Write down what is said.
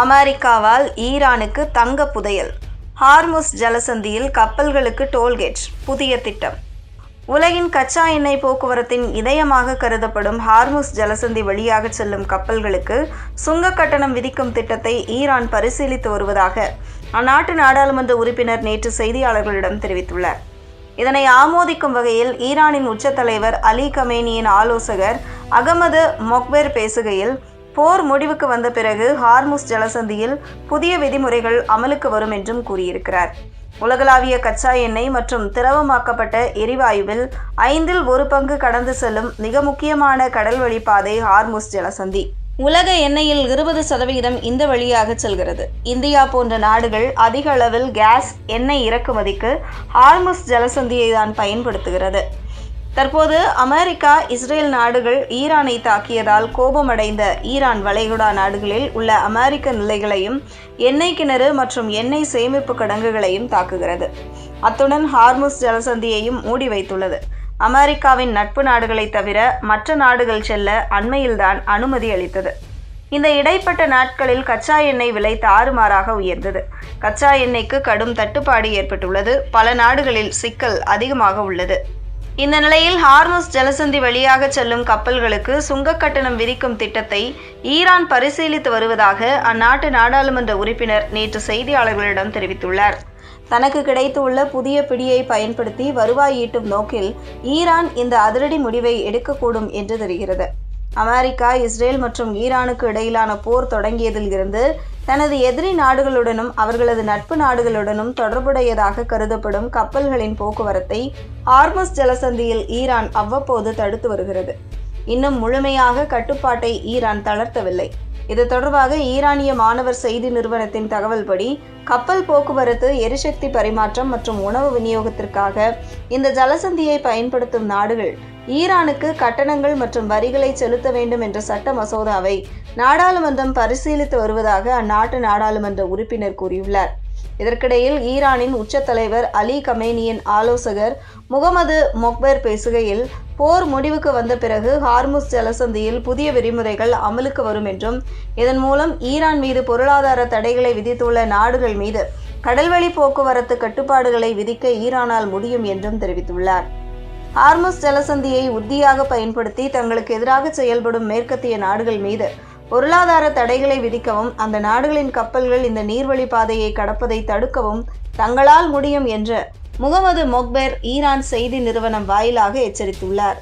அமெரிக்காவால் ஈரானுக்கு தங்க புதையல். ஹார்முஸ் ஜலசந்தியில் கப்பல்களுக்கு டோல்கேட் புதிய திட்டம். உலகின் கச்சா எண்ணெய் போக்குவரத்தின் இதயமாக கருதப்படும் ஹார்முஸ் ஜலசந்தி வழியாக செல்லும் கப்பல்களுக்கு சுங்க கட்டணம் விதிக்கும் திட்டத்தை ஈரான் பரிசீலித்து வருவதாக அந்நாட்டு நாடாளுமன்ற உறுப்பினர் நேற்று செய்தியாளர்களிடம் தெரிவித்துள்ளார். இதனை ஆமோதிக்கும் வகையில் ஈரானின் உச்ச தலைவர் அலி கமேனியின் ஆலோசகர் அகமது மொக்பெர் பேசுகையில், போர் முடிவுக்கு வந்த பிறகு ஹார்முஸ் ஜலசந்தியில் புதிய விதிமுறைகள் அமலுக்கு வரும் என்றும் கூறியிருக்கிறார். உலகளாவிய கச்சா எண்ணெய் மற்றும் திரவமாக்கப்பட்ட எரிவாயுவில் 1/5 கடந்து செல்லும் மிக முக்கியமான கடல் வழிப்பாதை ஹார்முஸ் ஜலசந்தி. உலக எண்ணெயில் 20% இந்த வழியாக செல்கிறது. இந்தியா போன்ற நாடுகள் அதிக அளவில் கேஸ், எண்ணெய் இறக்குமதிக்கு ஹார்முஸ் ஜலசந்தியை தான் பயன்படுத்துகிறது. தற்போது அமெரிக்கா, இஸ்ரேல் நாடுகள் ஈரானை தாக்கியதால் கோபமடைந்த ஈரான் வளைகுடா நாடுகளில் உள்ள அமெரிக்க நிலைகளையும், எண்ணெய் கிணறு மற்றும் எண்ணெய் சேமிப்பு கிடங்குகளையும் தாக்குகிறது. அத்துடன் ஹார்முஸ் ஜலசந்தியையும் மூடி வைத்துள்ளது. அமெரிக்காவின் நட்பு நாடுகளை தவிர மற்ற நாடுகள் செல்ல அண்மையில்தான் அனுமதி அளித்தது. இந்த இடைப்பட்ட நாட்களில் கச்சா எண்ணெய் விலை தாறுமாறாக உயர்ந்தது. கச்சா எண்ணெய்க்கு கடும் தட்டுப்பாடு ஏற்பட்டுள்ளது. பல நாடுகளில் சிக்கல் அதிகமாக உள்ளது. இந்த நிலையில் ஹார்முஸ் ஜலசந்தி வழியாக செல்லும் கப்பல்களுக்கு சுங்க கட்டணம் விதிக்கும் திட்டத்தை ஈரான் பரிசீலித்து வருவதாக அந்நாட்டு நாடாளுமன்ற உறுப்பினர் நேற்று செய்தியாளர்களிடம் தெரிவித்துள்ளார். தனக்கு கிடைத்துள்ள புதிய பிடியை பயன்படுத்தி வருவாய் ஈட்டும் நோக்கில் ஈரான் இந்த அதிரடி முடிவை எடுக்கக்கூடும் என்று தெரிகிறது. அமெரிக்கா, இஸ்ரேல் மற்றும் ஈரானுக்கு இடையிலான போர் தொடங்கியதில் இருந்து தனது எதிரி நாடுகளுடனும் அவர்களது நட்பு நாடுகளுடனும் தொடர்புடையதாக கருதப்படும் கப்பல்களின் போக்குவரத்தை ஹார்முஸ் ஜலசந்தியில் ஈரான் அவ்வப்போது தடுத்து வருகிறது. இன்னும் முழுமையாக கட்டுப்பாட்டை ஈரான் தளர்த்தவில்லை. இது தொடர்பாக ஈரானிய மாணவர் செய்தி நிறுவனத்தின் தகவல்படி, கப்பல் போக்குவரத்து, எரிசக்தி பரிமாற்றம் மற்றும் உணவு விநியோகத்திற்காக இந்த ஜலசந்தியை பயன்படுத்தும் நாடுகள் ஈரானுக்கு கட்டணங்கள் மற்றும் வரிகளை செலுத்த வேண்டும் என்ற சட்ட மசோதாவை நாடாளுமன்றம் பரிசீலித்து வருவதாக அந்நாட்டு நாடாளுமன்ற உறுப்பினர் கூறியுள்ளார். இதற்கிடையில் ஈரானின் உச்ச தலைவர் அலி கமேனியின் ஆலோசகர் முகமது மொக்பெர் பேசுகையில், போர் முடிவுக்கு வந்த பிறகு ஹார்முஸ் ஜலசந்தியில் புதிய விதிமுறைகள் அமலுக்கு வரும் என்றும், இதன் மூலம் ஈரான் மீது பொருளாதார தடைகளை விதித்துள்ள நாடுகள் மீது கடல்வழி போக்குவரத்து கட்டுப்பாடுகளை விதிக்க ஈரானால் முடியும் என்றும் தெரிவித்துள்ளார். ஹார்முஸ் ஜலசந்தியை உத்தியாக பயன்படுத்தி தங்களுக்கு எதிராக செயல்படும் மேற்கத்திய நாடுகள் மீது பொருளாதார தடைகளை விதிக்கவும், அந்த நாடுகளின் கப்பல்கள் இந்த நீர்வழி பாதையை கடப்பதை தடுக்கவும் தங்களால் முடியும் என்று முகமது மொக்பெர் ஈரான் செய்தி நிறுவனம் வாயிலாக எச்சரித்துள்ளார்.